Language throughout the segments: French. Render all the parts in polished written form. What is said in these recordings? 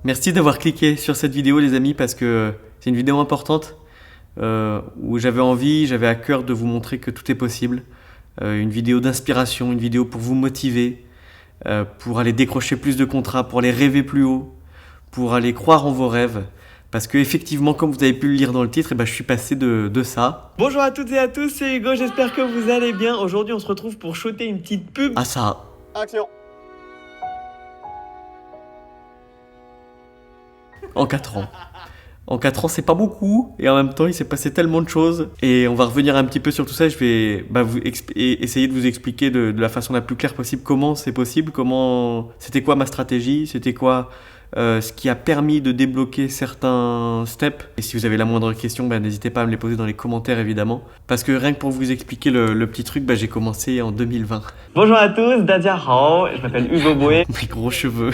Merci d'avoir cliqué sur cette vidéo les amis parce que c'est une vidéo importante où j'avais à cœur de vous montrer que tout est possible. Une vidéo d'inspiration, une vidéo pour vous motiver, pour aller décrocher plus de contrats, pour aller rêver plus haut, pour aller croire en vos rêves. Parce que effectivement, comme vous avez pu le lire dans le titre, je suis passé de ça. Bonjour à toutes et à tous, c'est Hugo, j'espère que vous allez bien. Aujourd'hui, on se retrouve pour shooter une petite pub à ça. Action. En 4 ans. En 4 ans, c'est pas beaucoup, et en même temps, il s'est passé tellement de choses. Et on va revenir un petit peu sur tout ça. Je vais essayer de vous expliquer de la façon la plus claire possible comment c'est possible, c'était quoi ma stratégie, c'était quoi ce qui a permis de débloquer certains steps. Et si vous avez la moindre question, n'hésitez pas à me les poser dans les commentaires évidemment. Parce que rien que pour vous expliquer le petit truc, j'ai commencé en 2020. Bonjour à tous, Dadia Hao, je m'appelle Hugo Boé. Mes gros cheveux.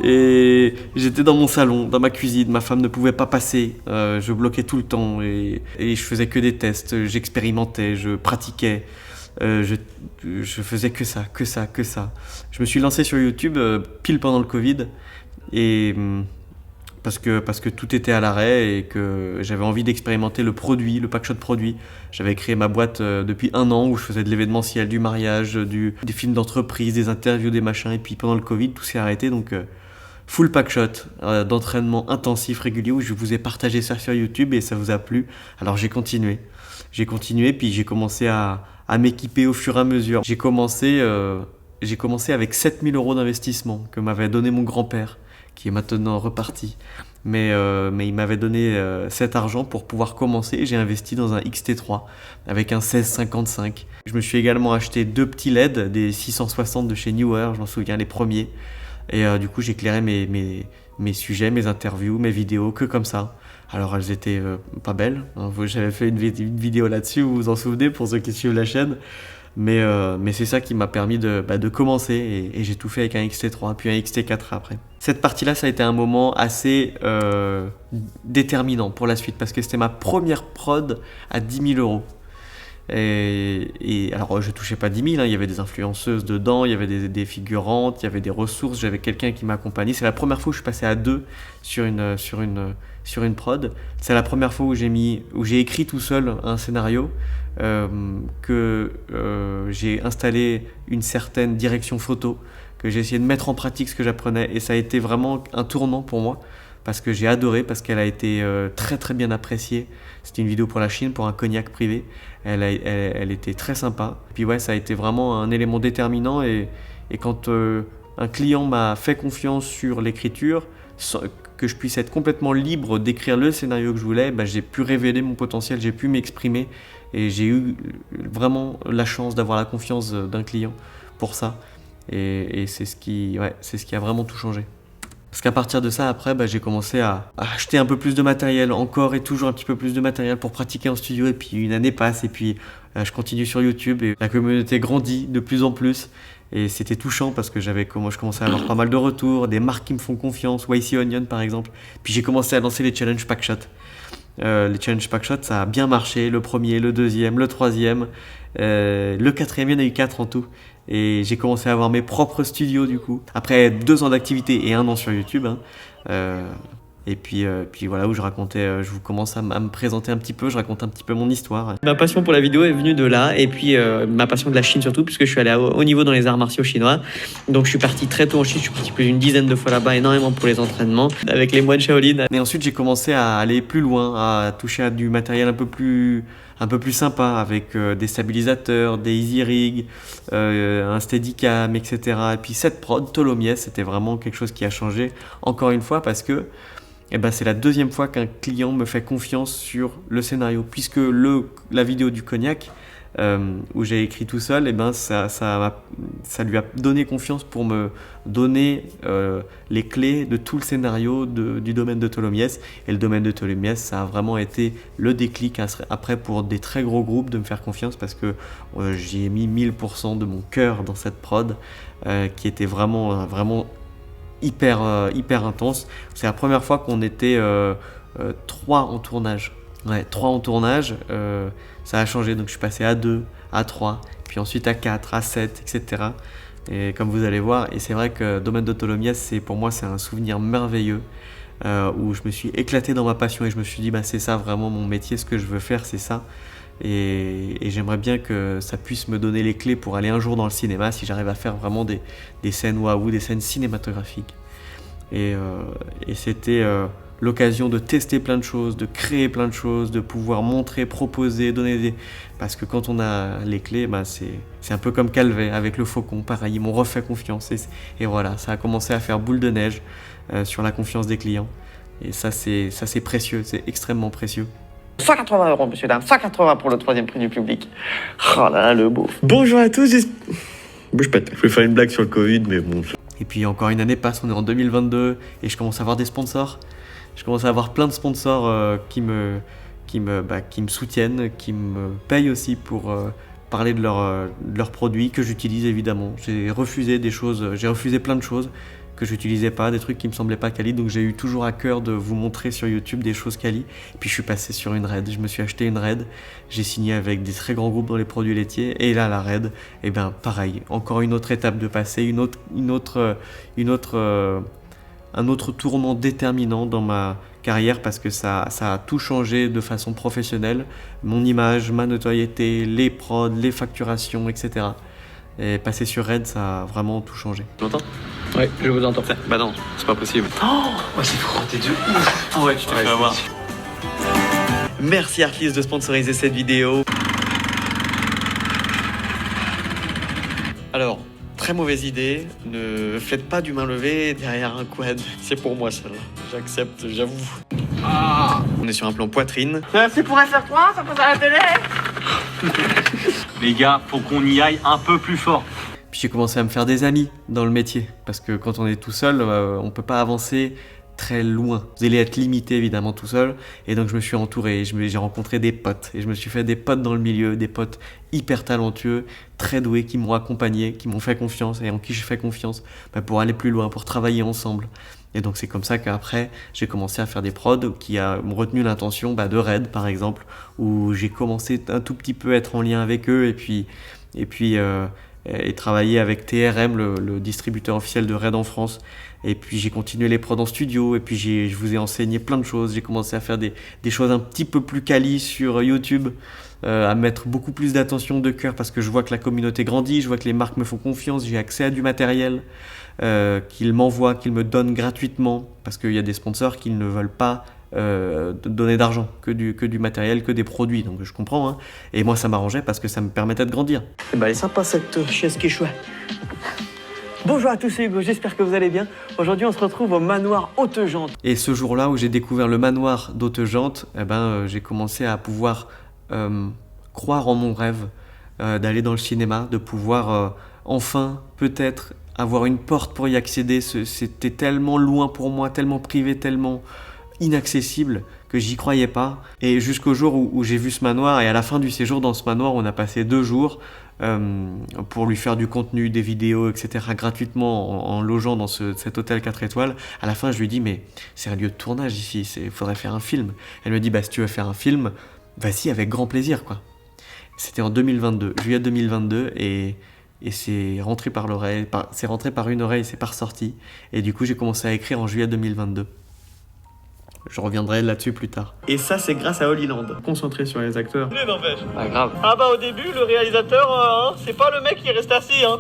Et j'étais dans mon salon, dans ma cuisine, ma femme ne pouvait pas passer, je bloquais tout le temps et je faisais que des tests, j'expérimentais, je pratiquais, je faisais que ça. Je me suis lancé sur YouTube pile pendant le Covid et parce que tout était à l'arrêt et que j'avais envie d'expérimenter le produit, le packshot produit. J'avais créé ma boîte depuis 1 an où je faisais de l'événementiel, du mariage, des films d'entreprise, des interviews, des machins. Et puis pendant le Covid, tout s'est arrêté. Donc full packshot d'entraînement intensif régulier où je vous ai partagé ça sur YouTube et ça vous a plu. Alors j'ai continué puis j'ai commencé à m'équiper au fur et à mesure. J'ai commencé avec 7 000 € d'investissement que m'avait donné mon grand-père, qui est maintenant reparti. Mais il m'avait donné cet argent pour pouvoir commencer et j'ai investi dans un XT3 avec un 1655. Je me suis également acheté 2 petits LED, des 660 de chez Neewer, je m'en souviens, les premiers. Et du coup, j'éclairais mes sujets, mes interviews, mes vidéos, que comme ça. Alors, elles étaient pas belles. J'avais fait une vidéo là-dessus, vous vous en souvenez, pour ceux qui suivent la chaîne. Mais c'est ça qui m'a permis de commencer et j'ai tout fait avec un XT3 puis un XT4 après. Cette partie-là, ça a été un moment assez déterminant pour la suite parce que c'était ma première prod à 10 000 €. Et alors je touchais pas 10 000, il y avait des influenceuses dedans, il y avait des figurantes, il y avait des ressources, j'avais quelqu'un qui m'accompagnait. C'est la première fois où je suis passé à 2 sur une prod. C'est la première fois où j'ai écrit tout seul un scénario, que j'ai installé une certaine direction photo, que j'ai essayé de mettre en pratique ce que j'apprenais et ça a été vraiment un tournant pour moi. Parce que j'ai adoré, parce qu'elle a été très très bien appréciée. C'était une vidéo pour la Chine, pour un cognac privé. Elle était très sympa. Puis ouais, ça a été vraiment un élément déterminant. Et quand un client m'a fait confiance sur l'écriture, que je puisse être complètement libre d'écrire le scénario que je voulais, j'ai pu révéler mon potentiel, j'ai pu m'exprimer. Et j'ai eu vraiment la chance d'avoir la confiance d'un client pour ça. Et c'est ce qui a vraiment tout changé. Parce qu'à partir de ça, après, j'ai commencé à acheter un peu plus de matériel, encore et toujours un petit peu plus de matériel pour pratiquer en studio. Et puis une année passe et puis je continue sur YouTube et la communauté grandit de plus en plus. Et c'était touchant parce que je commençais à avoir pas mal de retours, des marques qui me font confiance, YC Onion par exemple. Puis j'ai commencé à lancer les challenges packshot. Les challenges packshot, ça a bien marché, le premier, le deuxième, le troisième, le quatrième, il y en a eu 4 en tout. Et j'ai commencé à avoir mes propres studios du coup, après 2 ans d'activité et 1 an sur YouTube. Et puis voilà où je vous commence à me présenter un petit peu, je raconte un petit peu mon histoire. Ma passion pour la vidéo est venue de là, et puis ma passion de la Chine surtout, puisque je suis allé à haut niveau dans les arts martiaux chinois. Donc je suis parti très tôt en Chine, je suis parti plus d'une dizaine de fois là-bas, énormément pour les entraînements, avec les moines Shaolin. Et ensuite j'ai commencé à aller plus loin, à toucher à du matériel un peu plus sympa, avec des stabilisateurs, des easy rig, un steadicam, etc. Et puis cette prod, Tholomyès, c'était vraiment quelque chose qui a changé, encore une fois, parce que c'est la 2e fois qu'un client me fait confiance sur le scénario, puisque la vidéo du cognac, où j'ai écrit tout seul, ça lui a donné confiance pour me donner les clés de tout le scénario du domaine de Tholomyès. Et le domaine de Tholomyès, ça a vraiment été le déclic après pour des très gros groupes de me faire confiance, parce que j'y ai mis 1000% de mon cœur dans cette prod, qui était vraiment hyper intense. C'est la première fois qu'on était 3 en tournage. Ouais, 3 en tournage, ça a changé, donc je suis passé à 2, à 3, puis ensuite à 4, à 7, etc. et comme vous allez voir. Et c'est vrai que Domaine de Tholomyès, pour moi, c'est un souvenir merveilleux où je me suis éclaté dans ma passion et je me suis dit, bah, c'est ça vraiment mon métier, ce que je veux faire, c'est ça. Et j'aimerais bien que ça puisse me donner les clés pour aller un jour dans le cinéma si j'arrive à faire vraiment des scènes waouh, des scènes cinématographiques. Et c'était l'occasion de tester plein de choses, de créer plein de choses, de pouvoir montrer, proposer, donner des... Parce que quand on a les clés, bah c'est un peu comme Calvet avec le Faucon, pareil, ils m'ont refait confiance. Et voilà, ça a commencé à faire boule de neige sur la confiance des clients. Et ça c'est précieux, c'est extrêmement précieux. 180 €, monsieur, dame. 180 pour le 3e prix du public. Oh là là, le beau. Bonjour à tous. Bouge pas, je vais faire une blague sur le Covid, mais bon. Et puis encore une année passe, on est en 2022 et je commence à avoir des sponsors. Je commence à avoir plein de sponsors qui me soutiennent, qui me payent aussi pour parler de leurs produits que j'utilise évidemment. J'ai refusé plein de choses que j'utilisais pas, des trucs qui me semblaient pas quali, donc j'ai eu toujours à cœur de vous montrer sur YouTube des choses quali. Et puis je suis passé sur une RED, je me suis acheté une RED, j'ai signé avec des très grands groupes dans les produits laitiers, et là la RED, et ben pareil, encore une autre étape de passer, un autre tournant déterminant dans ma carrière parce que ça a tout changé de façon professionnelle, mon image, ma notoriété, les prods, les facturations, etc. Et passer sur Red, ça a vraiment tout changé. Tu m'entends ? Ouais, je vous entends. Bah non, c'est pas possible. Oh, c'est frotté de ouf. Ah ouais, tu t'es fait avoir. Merci Artlist de sponsoriser cette vidéo. Alors, très mauvaise idée, ne faites pas du main levée derrière un quad. C'est pour moi celle-là, j'accepte, j'avoue. On est sur un plan poitrine. C'est pour FR3, ça passe à la télé. Les gars, faut qu'on y aille un peu plus fort. Puis j'ai commencé à me faire des amis dans le métier, parce que quand on est tout seul, on peut pas avancer très loin. Vous allez être limité évidemment tout seul, et donc je me suis entouré, j'ai rencontré des potes, et je me suis fait des potes dans le milieu, des potes hyper talentueux, très doués, qui m'ont accompagné, qui m'ont fait confiance, et en qui j'ai fait confiance pour aller plus loin, pour travailler ensemble. Et donc c'est comme ça qu'après j'ai commencé à faire des prods qui m'ont retenu l'intention de Red par exemple, où j'ai commencé un tout petit peu à être en lien avec eux, et travailler avec TRM, le distributeur officiel de Red en France. Et puis j'ai continué les prods en studio, et puis je vous ai enseigné plein de choses. J'ai commencé à faire des choses un petit peu plus quali sur YouTube, à mettre beaucoup plus d'attention, de cœur, parce que je vois que la communauté grandit, je vois que les marques me font confiance, j'ai accès à du matériel qu'ils m'envoient, qu'ils me donnent gratuitement, parce qu'il y a des sponsors qui ne veulent pas donner d'argent, que du matériel, que des produits, donc je comprends, hein. Et moi ça m'arrangeait parce que ça me permettait de grandir. Et bah elle est sympa cette chaise qui est chouette. Bonjour à tous, c'est Hugo, j'espère que vous allez bien. Aujourd'hui on se retrouve au manoir Haute-Gente. Et ce jour-là où j'ai découvert le manoir d'Haute-Gente, j'ai commencé à pouvoir croire en mon rêve d'aller dans le cinéma, de pouvoir enfin peut-être avoir une porte pour y accéder. C'était tellement loin pour moi, tellement privé, tellement inaccessible que j'y croyais pas. Et jusqu'au jour où j'ai vu ce manoir, et à la fin du séjour dans ce manoir, on a passé 2 jours pour lui faire du contenu, des vidéos, etc. gratuitement en logeant dans cet hôtel 4 étoiles. À la fin, je lui dis mais c'est un lieu de tournage ici, il faudrait faire un film. Elle me dit si tu veux faire un film, vas-y avec grand plaisir quoi. C'était en 2022, juillet 2022, et c'est rentré par l'oreille, c'est rentré par une oreille, c'est pas ressorti. Et du coup, j'ai commencé à écrire en juillet 2022. Je reviendrai là-dessus plus tard. Et ça, c'est grâce à Holyland. Concentré sur les acteurs. N'empêche. Pas grave. Ah au début, le réalisateur, c'est pas le mec qui reste assis, hein.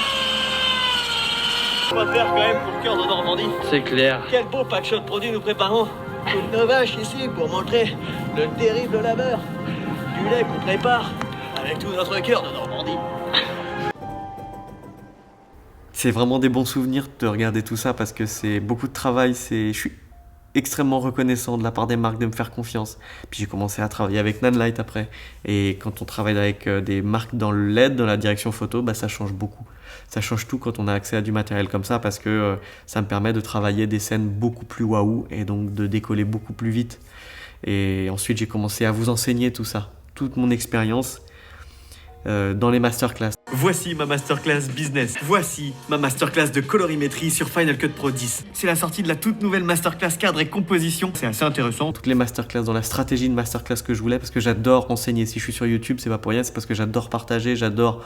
On va faire quand même pour le cœur de Normandie. C'est clair. Quel beau pack-shot produit nous préparons. Une vache ici pour montrer le terrible labeur du lait qu'on prépare avec tout notre cœur de Normandie. C'est vraiment des bons souvenirs de regarder tout ça parce que c'est beaucoup de travail. Je suis extrêmement reconnaissant de la part des marques de me faire confiance. Puis j'ai commencé à travailler avec Nanlite après. Et quand on travaille avec des marques dans le LED, dans la direction photo, ça change beaucoup. Ça change tout quand on a accès à du matériel comme ça parce que ça me permet de travailler des scènes beaucoup plus waouh et donc de décoller beaucoup plus vite. Et ensuite, j'ai commencé à vous enseigner tout ça, toute mon expérience dans les masterclass. Voici ma masterclass business. Voici ma masterclass de colorimétrie sur Final Cut Pro 10. C'est la sortie de la toute nouvelle masterclass cadre et composition. C'est assez intéressant. Toutes les masterclass dans la stratégie de masterclass que je voulais, parce que j'adore enseigner. Si je suis sur YouTube, c'est pas pour rien, c'est parce que j'adore partager, j'adore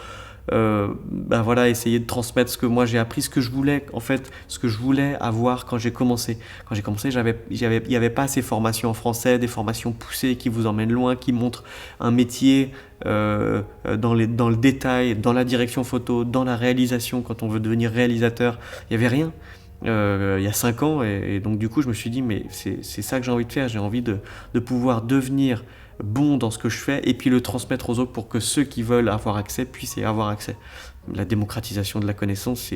bah voilà, essayer de transmettre ce que moi j'ai appris, ce que je voulais, en fait, ce que je voulais avoir quand j'ai commencé. Quand j'ai commencé, il n'y avait pas ces formations en français, des formations poussées qui vous emmènent loin, qui montrent un métier dans le détail, dans la direction photo, dans la réalisation, quand on veut devenir réalisateur. Il n'y avait rien. Il y a 5 ans, et donc du coup je me suis dit mais c'est ça que j'ai envie de faire, j'ai envie de pouvoir devenir bon dans ce que je fais et puis le transmettre aux autres pour que ceux qui veulent avoir accès puissent y avoir accès. La démocratisation de la connaissance,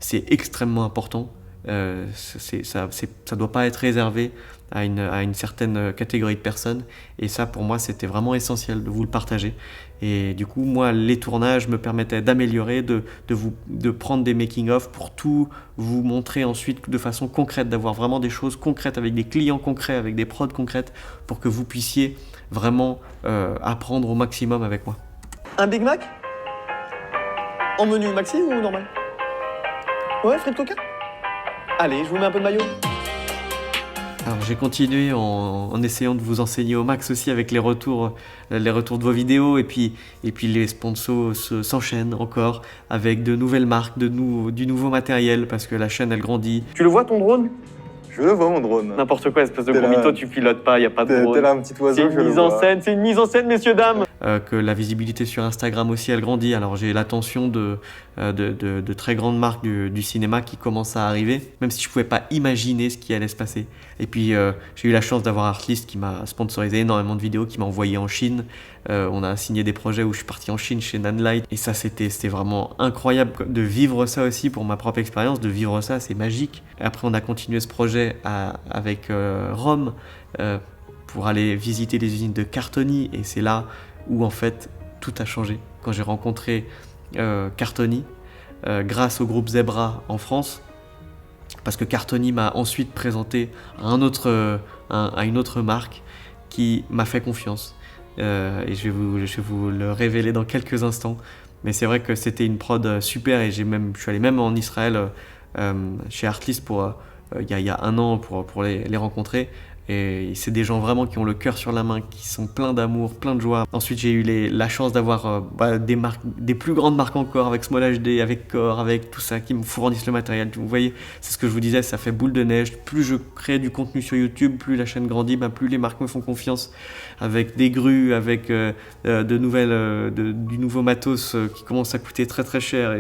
c'est extrêmement important. Ça doit pas être réservé à une certaine catégorie de personnes, et ça pour moi c'était vraiment essentiel de vous le partager. Et du coup moi les tournages me permettaient d'améliorer, de prendre des making-of pour tout vous montrer ensuite de façon concrète, d'avoir vraiment des choses concrètes avec des clients concrets, avec des prods concrètes pour que vous puissiez vraiment apprendre au maximum avec moi. Un Big Mac? En menu maxi ou normal? Ouais, frites coca? Allez, je vous mets un peu de maillot. Alors j'ai continué en essayant de vous enseigner au max aussi avec les retours de vos vidéos, et puis les sponsors s'enchaînent encore avec de nouvelles marques, du nouveau matériel parce que la chaîne elle grandit. Tu le vois ton drone? Je le vois, mon drone. N'importe quoi, espèce de T'es gros là. mytho, tu pilotes pas, y a pas de T'es drone. là un petit oiseau, C'est je une le mise en vois. scène, c'est une mise en scène, messieurs, dames. Que la visibilité sur Instagram aussi elle grandit. Alors j'ai l'attention de très grandes marques du cinéma qui commencent à arriver, même si je pouvais pas imaginer ce qui allait se passer. Et puis j'ai eu la chance d'avoir Artlist qui m'a sponsorisé énormément de vidéos, qui m'a envoyé en Chine. On a signé des projets où je suis parti en Chine chez Nanlite, et ça c'était vraiment incroyable de vivre ça aussi pour ma propre expérience, de vivre ça, c'est magique. Et après on a continué ce projet avec Rome pour aller visiter les usines de Cartoni, et c'est là où en fait tout a changé. Quand j'ai rencontré Cartoni grâce au groupe Zebra en France, parce que Cartoni m'a ensuite présenté à une autre marque qui m'a fait confiance. Et je vais vous le révéler dans quelques instants. Mais c'est vrai que c'était une prod super, et je suis allé même en Israël chez Artlist il y a 1 an pour les rencontrer. Et c'est des gens vraiment qui ont le cœur sur la main, qui sont pleins d'amour, pleins de joie. Ensuite, j'ai eu la chance d'avoir des plus grandes marques encore, avec Small HD, avec Core, avec tout ça, qui me fournissent le matériel. Vous voyez, c'est ce que je vous disais, ça fait boule de neige. Plus je crée du contenu sur YouTube, plus la chaîne grandit, plus les marques me font confiance. Avec des grues, avec du nouveau matos qui commence à coûter très très cher.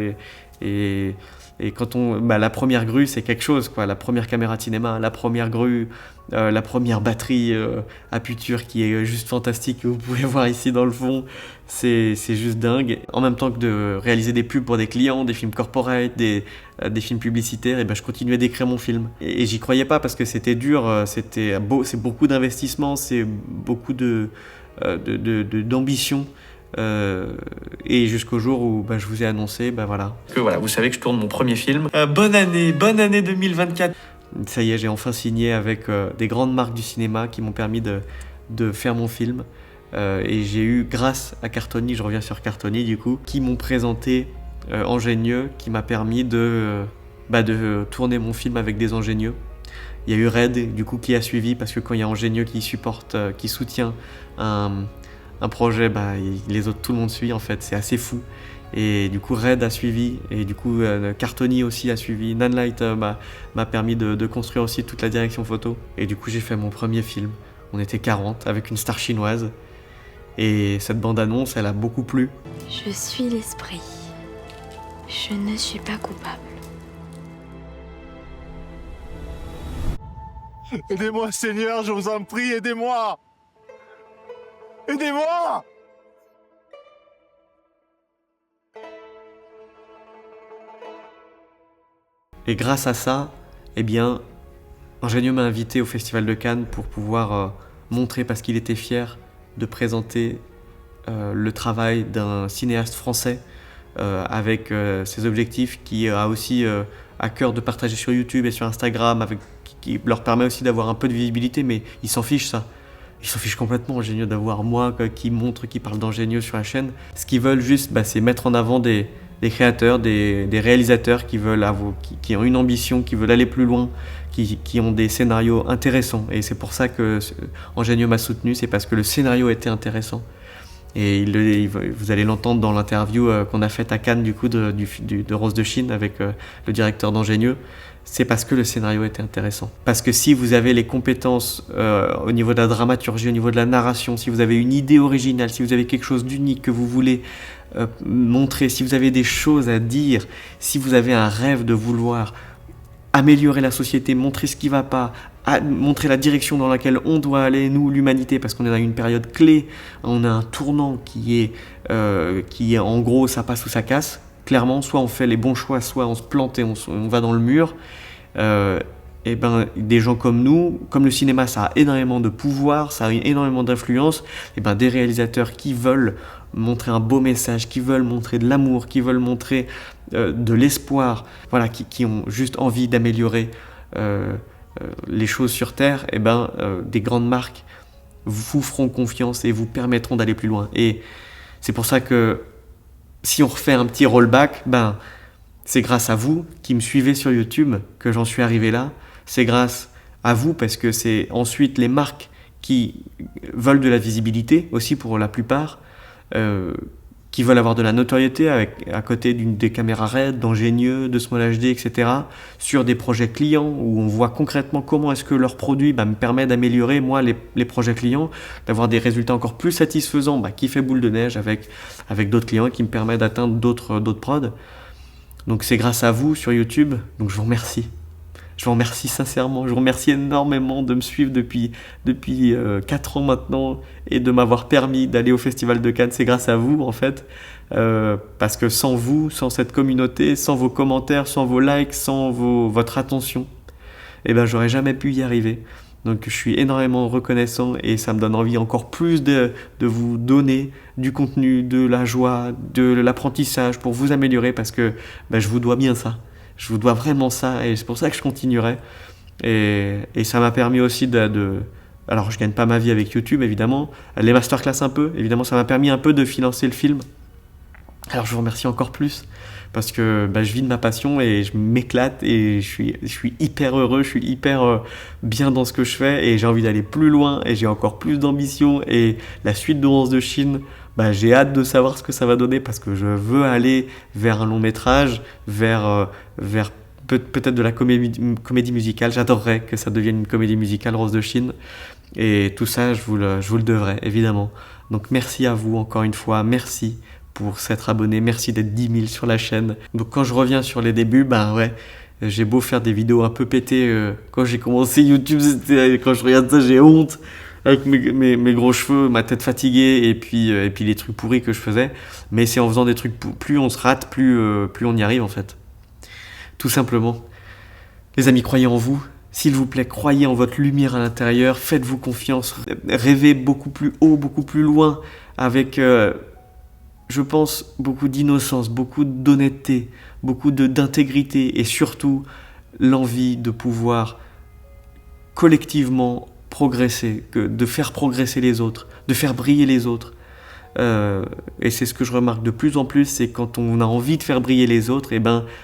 Et quand la première grue, c'est quelque chose, quoi. La première caméra de cinéma, la première grue, la première batterie Aputure qui est juste fantastique, que vous pouvez voir ici dans le fond. C'est juste dingue. En même temps que de réaliser des pubs pour des clients, des films corporate, des films publicitaires, et je continuais d'écrire mon film. Et j'y croyais pas parce que c'était dur, c'est beaucoup d'investissement, c'est beaucoup d'ambition. Et jusqu'au jour où je vous ai annoncé, voilà. Que voilà, vous savez que je tourne mon premier film. Bonne année 2024. Ça y est, j'ai enfin signé avec des grandes marques du cinéma qui m'ont permis de faire mon film. Et j'ai eu, grâce à Cartoni, je reviens sur Cartoni du coup, qui m'ont présenté Ingénieux, qui m'a permis de tourner mon film avec des ingénieux. Il y a eu Red du coup qui a suivi, parce que quand il y a Ingénieux qui soutient un projet, les autres, tout le monde suit en fait, c'est assez fou. Et du coup Red a suivi, et du coup Cartoni aussi a suivi. Nanlite m'a permis de construire aussi toute la direction photo. Et du coup j'ai fait mon premier film, on était 40 avec une star chinoise. Et cette bande-annonce, elle a beaucoup plu. Je suis l'esprit. Je ne suis pas coupable. Aidez-moi, Seigneur, je vous en prie, aidez-moi! Aidez-moi! Et grâce à ça, Ingénieux m'a invité au Festival de Cannes pour pouvoir montrer, parce qu'il était fier de présenter le travail d'un cinéaste français avec ses objectifs, qui a aussi à cœur de partager sur YouTube et sur Instagram, qui leur permet aussi d'avoir un peu de visibilité, mais ils s'en fichent ça. Ils s'en fichent complètement, Ingénieux, d'avoir moi qui parle d'Ingénieux sur la chaîne. Ce qu'ils veulent juste, c'est mettre en avant des créateurs, des réalisateurs qui ont une ambition, qui veulent aller plus loin, qui ont des scénarios intéressants. Et c'est pour ça que Ingénieux m'a soutenu, c'est parce que le scénario était intéressant. Et vous allez l'entendre dans l'interview qu'on a faite à Cannes du coup de Rose de Chine avec le directeur d'Ingénieux. C'est parce que le scénario était intéressant. Parce que si vous avez les compétences au niveau de la dramaturgie, au niveau de la narration, si vous avez une idée originale, si vous avez quelque chose d'unique que vous voulez montrer, si vous avez des choses à dire, si vous avez un rêve de vouloir améliorer la société, montrer ce qui ne va pas, montrer la direction dans laquelle on doit aller, nous, l'humanité, parce qu'on est dans une période clé, on a un tournant qui est en gros, ça passe ou ça casse. Clairement, soit on fait les bons choix, soit on se plante et on va dans le mur. Et ben, des gens comme nous, comme le cinéma, ça a énormément de pouvoir, ça a énormément d'influence. Et ben, des réalisateurs qui veulent montrer un beau message, qui veulent montrer de l'amour, qui veulent montrer de l'espoir, voilà, qui ont juste envie d'améliorer les choses sur Terre, et ben, des grandes marques vous feront confiance et vous permettront d'aller plus loin. Et c'est pour ça que si on refait un petit rollback, ben, c'est grâce à vous qui me suivez sur YouTube que j'en suis arrivé là. C'est grâce à vous parce que c'est ensuite les marques qui veulent de la visibilité aussi pour la plupart, qui veulent avoir de la notoriété à côté des caméras RED, d'Ingénieux, de Small HD, etc. sur des projets clients où on voit concrètement comment est-ce que leur produit me permet d'améliorer moi les projets clients, d'avoir des résultats encore plus satisfaisants qui fait boule de neige avec d'autres clients qui me permettent d'atteindre d'autres prods. Donc c'est grâce à vous sur YouTube, donc je vous remercie. Je vous remercie sincèrement, je vous remercie énormément de me suivre depuis 4 ans maintenant et de m'avoir permis d'aller au Festival de Cannes. C'est grâce à vous en fait, parce que sans vous, sans cette communauté, sans vos commentaires, sans vos likes, sans votre attention, eh ben j'aurais jamais pu y arriver. Donc je suis énormément reconnaissant et ça me donne envie encore plus de vous donner du contenu, de la joie, de l'apprentissage pour vous améliorer parce que je vous dois bien ça. Je vous dois vraiment ça et c'est pour ça que je continuerai. Et ça m'a permis aussi alors je gagne pas ma vie avec YouTube évidemment, les masterclass un peu, évidemment ça m'a permis un peu de financer le film. Alors je vous remercie encore plus parce que je vis de ma passion et je m'éclate et je suis hyper heureux, je suis hyper bien dans ce que je fais et j'ai envie d'aller plus loin et j'ai encore plus d'ambition et la suite de Rose de Chine, j'ai hâte de savoir ce que ça va donner parce que je veux aller vers un long métrage, vers peut-être de la comédie musicale. J'adorerais que ça devienne une comédie musicale Rose de Chine et tout ça je vous le devrai évidemment. Donc merci à vous encore une fois, merci pour s'être abonné, merci d'être 10 000 sur la chaîne. Donc quand je reviens sur les débuts, j'ai beau faire des vidéos un peu pétées, quand j'ai commencé YouTube, quand je regarde ça j'ai honte avec mes gros cheveux, ma tête fatiguée et puis les trucs pourris que je faisais, mais c'est en faisant des trucs, plus on se rate, plus on y arrive en fait. Tout simplement. Les amis, croyez en vous. S'il vous plaît, croyez en votre lumière à l'intérieur, faites-vous confiance, rêvez beaucoup plus haut, beaucoup plus loin, avec, je pense, beaucoup d'innocence, beaucoup d'honnêteté, beaucoup d'intégrité et surtout l'envie de pouvoir collectivement progresser, de faire progresser les autres, de faire briller les autres. Et c'est ce que je remarque de plus en plus, c'est quand on a envie de faire briller les autres,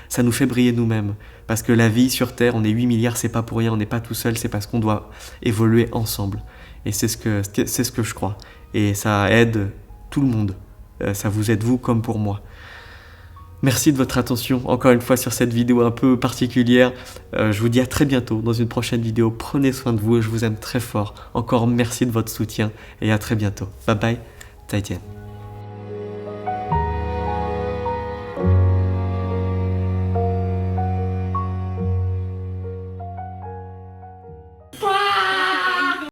ça nous fait briller nous-mêmes. Parce que la vie sur Terre, on est 8 milliards, c'est pas pour rien, on n'est pas tout seul, c'est parce qu'on doit évoluer ensemble. Et c'est ce que je crois. Et ça aide tout le monde. Ça vous aide vous comme pour moi. Merci de votre attention, encore une fois sur cette vidéo un peu particulière. Je vous dis à très bientôt dans une prochaine vidéo. Prenez soin de vous, je vous aime très fort. Encore merci de votre soutien et à très bientôt. Bye bye, 再见。